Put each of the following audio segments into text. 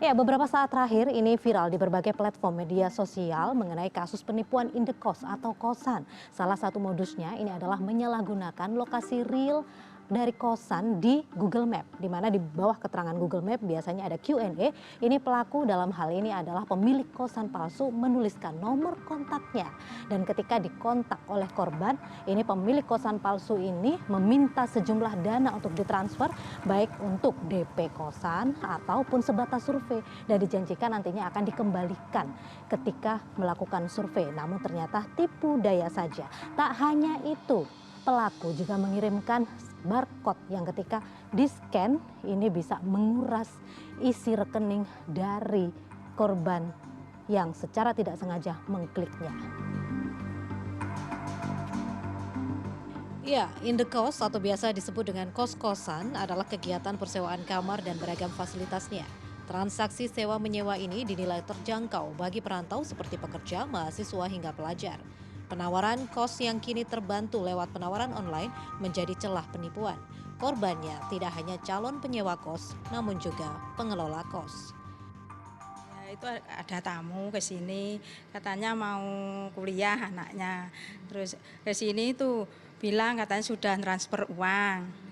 Ya, beberapa saat terakhir ini viral di berbagai platform media sosial mengenai kasus penipuan indekos atau kosan. Salah satu modusnya ini adalah menyalahgunakan lokasi real dari kosan di Google Map, di mana di bawah keterangan Google Map biasanya ada Q&A. Ini pelaku dalam hal ini adalah pemilik kosan palsu menuliskan nomor kontaknya. Dan ketika dikontak oleh korban, ini pemilik kosan palsu ini meminta sejumlah dana untuk ditransfer, baik untuk DP kosan ataupun sebatas survei, dan dijanjikan nantinya akan dikembalikan ketika melakukan survei. Namun ternyata tipu daya saja. Tak hanya itu, pelaku juga mengirimkan barcode yang ketika di-scan ini bisa menguras isi rekening dari korban yang secara tidak sengaja mengkliknya. Ya, indekos atau biasa disebut dengan kos-kosan adalah kegiatan persewaan kamar dan beragam fasilitasnya. Transaksi sewa menyewa ini dinilai terjangkau bagi perantau seperti pekerja, mahasiswa hingga pelajar. Penawaran kos yang kini terbantu lewat penawaran online menjadi celah penipuan. Korbannya tidak hanya calon penyewa kos, namun juga pengelola kos. Ya, itu ada tamu ke sini, katanya mau kuliah anaknya. Terus ke sini tuh bilang katanya sudah transfer uang.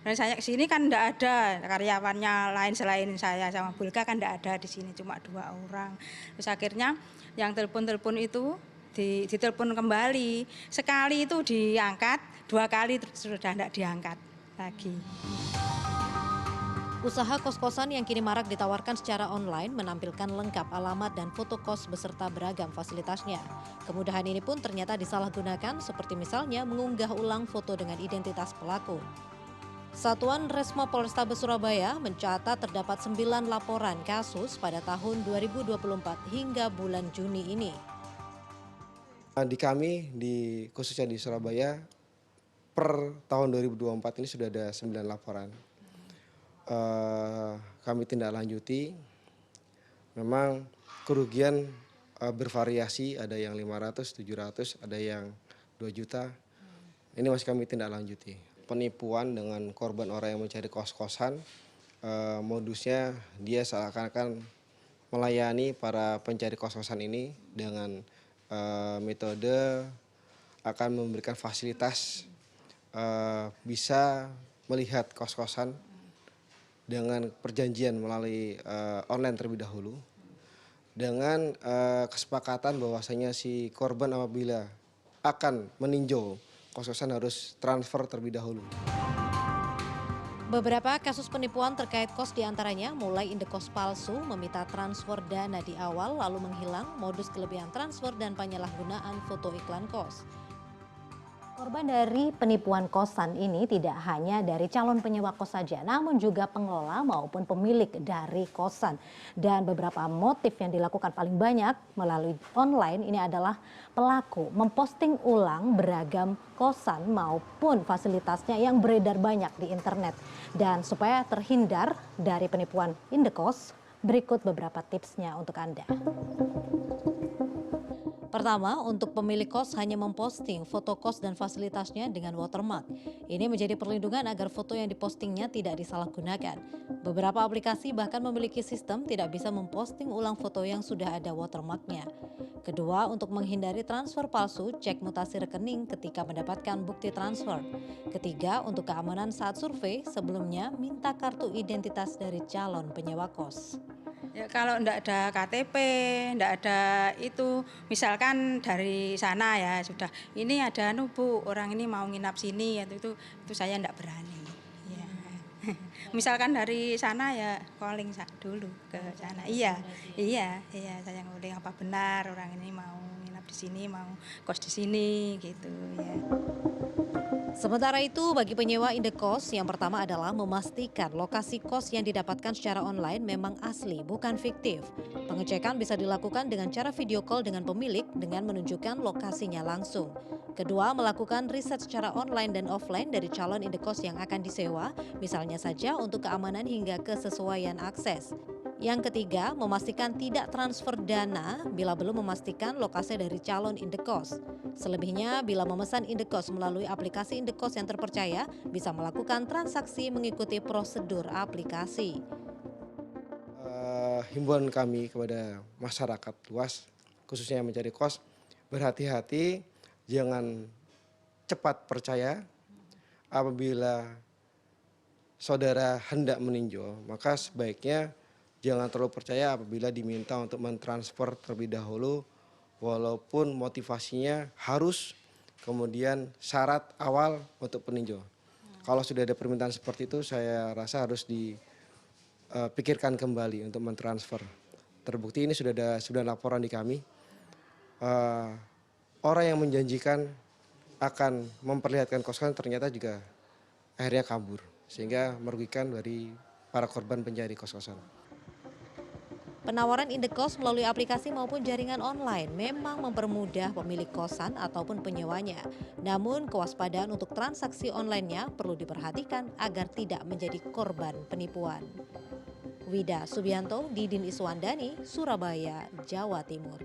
Dan saya ke sini kan enggak ada karyawannya lain selain saya sama Bulga kan enggak ada di sini, cuma 2 orang. Terus akhirnya yang telepon-telepon itu ditelepon kembali. Sekali itu diangkat, 2 kali sudah enggak diangkat lagi. Usaha kos-kosan yang kini marak ditawarkan secara online menampilkan lengkap alamat dan foto kos beserta beragam fasilitasnya. Kemudahan ini pun ternyata disalahgunakan seperti misalnya mengunggah ulang foto dengan identitas pelaku. Satuan Resmo Polrestabes Surabaya mencatat terdapat 9 laporan kasus pada tahun 2024 hingga bulan Juni ini. Di kami, khususnya di Surabaya, per tahun 2024 ini sudah ada 9 laporan. Kami tindak lanjuti, memang kerugian bervariasi, ada yang 500, 700, ada yang 2 juta. Ini masih kami tindak lanjuti. Penipuan dengan korban orang yang mencari kos-kosan, modusnya dia seakan-akan melayani para pencari kos-kosan ini dengan metode akan memberikan fasilitas, bisa melihat kos-kosan dengan perjanjian melalui online terlebih dahulu, dengan kesepakatan bahwasanya si korban apabila akan meninjau kos-kosan harus transfer terlebih dahulu. Beberapa kasus penipuan terkait kos diantaranya mulai indekos palsu, meminta transfer dana di awal lalu menghilang, modus kelebihan transfer dan penyalahgunaan foto iklan kos. Korban dari penipuan kosan ini tidak hanya dari calon penyewa kos saja, namun juga pengelola maupun pemilik dari kosan. Dan beberapa motif yang dilakukan paling banyak melalui online ini adalah pelaku memposting ulang beragam kosan maupun fasilitasnya yang beredar banyak di internet. Dan supaya terhindar dari penipuan indekos, berikut beberapa tipsnya untuk Anda. Pertama, untuk pemilik kos hanya memposting foto kos dan fasilitasnya dengan watermark. Ini menjadi perlindungan agar foto yang dipostingnya tidak disalahgunakan. Beberapa aplikasi bahkan memiliki sistem tidak bisa memposting ulang foto yang sudah ada watermarknya. Kedua, untuk menghindari transfer palsu, cek mutasi rekening ketika mendapatkan bukti transfer. Ketiga, untuk keamanan saat survei, sebelumnya minta kartu identitas dari calon penyewa kos. Ya, kalau enggak ada KTP, enggak ada itu, misalkan dari sana ya sudah, ini ada Bu, orang ini mau nginap sini, itu saya enggak berani. Ya. Misalkan dari sana ya calling dulu ke sana. Iya, saya ngulik apa benar orang ini mau nginap di sini, mau kos di sini gitu ya. Sementara itu, bagi penyewa indekos, yang pertama adalah memastikan lokasi kos yang didapatkan secara online memang asli, bukan fiktif. Pengecekan bisa dilakukan dengan cara video call dengan pemilik dengan menunjukkan lokasinya langsung. Kedua, melakukan riset secara online dan offline dari calon indekos yang akan disewa, misalnya saja untuk keamanan hingga kesesuaian akses. Yang ketiga, memastikan tidak transfer dana bila belum memastikan lokasi dari calon indekos. Selebihnya, bila memesan indekos melalui aplikasi indekos yang terpercaya, bisa melakukan transaksi mengikuti prosedur aplikasi. himbauan kami kepada masyarakat luas, khususnya yang mencari kos, berhati-hati, jangan cepat percaya. Apabila saudara hendak meninjau, maka sebaiknya jangan terlalu percaya apabila diminta untuk mentransfer terlebih dahulu, walaupun motivasinya harus, kemudian syarat awal untuk peninjau. Kalau sudah ada permintaan seperti itu, saya rasa harus dipikirkan kembali untuk mentransfer. Terbukti ini sudah ada 9 laporan di kami. Orang yang menjanjikan akan memperlihatkan kos-kosan ternyata juga akhirnya kabur, sehingga merugikan dari para korban pencari kos-kosan. Penawaran indekos melalui aplikasi maupun jaringan online memang mempermudah pemilik kosan ataupun penyewanya. Namun kewaspadaan untuk transaksi online-nya perlu diperhatikan agar tidak menjadi korban penipuan. Wida Subianto, Didin Iswandani, Surabaya, Jawa Timur.